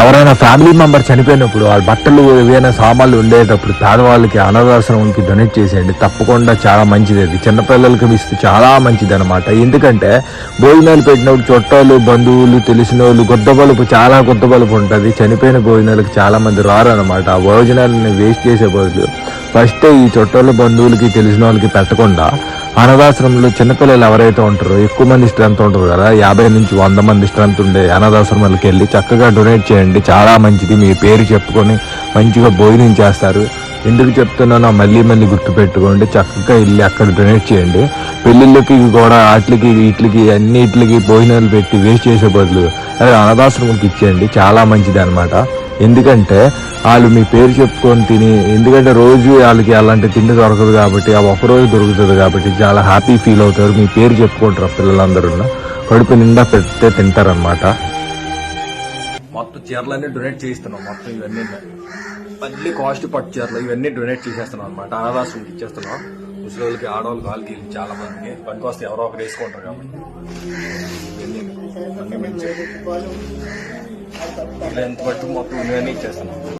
ఎవరైనా family member చనిపోయినప్పుడు వాళ్ళ బట్టలు ఏవైనా సామాన్లు ఉండేటప్పుడు పేదవాళ్ళకి అనాథాశ్రమంకి డొనేట్ చేసేయండి. తప్పకుండా చాలా మంచిది. అది చిన్నపిల్లలకి ఇస్తే చాలా మంచిది అనమాట. ఎందుకంటే భోజనాలు పెట్టినప్పుడు చుట్టాలు, బంధువులు, తెలిసిన వాళ్ళు గుద్దబలుపు, చాలా గుద్దబలుపు ఉంటుంది. చనిపోయిన భోజనాలకు చాలా మంది రారు అనమాట. ఆ భోజనాలని వేస్ట్ చేసే బదులు ఫస్ట్ ఈ చుట్టాలు, బంధువులకి, తెలిసిన వాళ్ళకి పెట్టకుండా అనాథాశ్రమంలో చిన్నపిల్లలు ఎవరైతే ఉంటారో, ఎక్కువ మంది స్ట్రెంత్ ఉంటారు కదా, 50 నుంచి 100 మంది స్ట్రెంత్ ఉండే అనాథాశ్రమాలకు వెళ్ళి చక్కగా డొనేట్ చేయండి. చాలా మంచిది. మీ పేరు చెప్పుకొని మంచిగా భోజనం చేస్తారు. ఎందుకు చెప్తున్నానో మళ్ళీ మళ్ళీ గుర్తుపెట్టుకోండి. చక్కగా వెళ్ళి అక్కడ డొనేట్ చేయండి. పెళ్ళిళ్ళకి కూడా వీటికి అన్నిటికి భోజనాలు పెట్టి వేస్ట్ చేసే బదులు అదే అనాథాశ్రమంకి ఇచ్చేయండి. చాలా మంచిది అనమాట. ఎందుకంటే వాళ్ళు మీ పేరు చెప్పుకొని తిని, ఎందుకంటే రోజు వాళ్ళకి అలాంటి తిండి దొరకదు కాబట్టి, ఆ ఒక్కరోజు దొరుకుతుంది కాబట్టి చాలా హ్యాపీ ఫీల్ అవుతారు. మీ పేరు చెప్పుకుంటారు పిల్లలందరూ. కడుపు నిండా పెడితే తింటారనమాట. మొత్తం చీరలన్నీ డొనేట్ చేయిస్తున్నాం. మొత్తం ఇవన్నీ మళ్ళీ కాస్ట్ పట్టు చీరలు ఇవన్నీ డొనేట్ చేసేస్తున్నాం అనమాట. అనాథాశ్రమంకి ఇచ్చేస్తున్నాం. ముసలికి, ఆడవాళ్ళకి, వాళ్ళకి చాలా మందికి పనికొస్తే ఎవరో ఒకరు వేసుకుంటారు కాబట్టి ఎంత పట్టు మొత్తం ఇవన్నీ ఇచ్చేస్తున్నాం.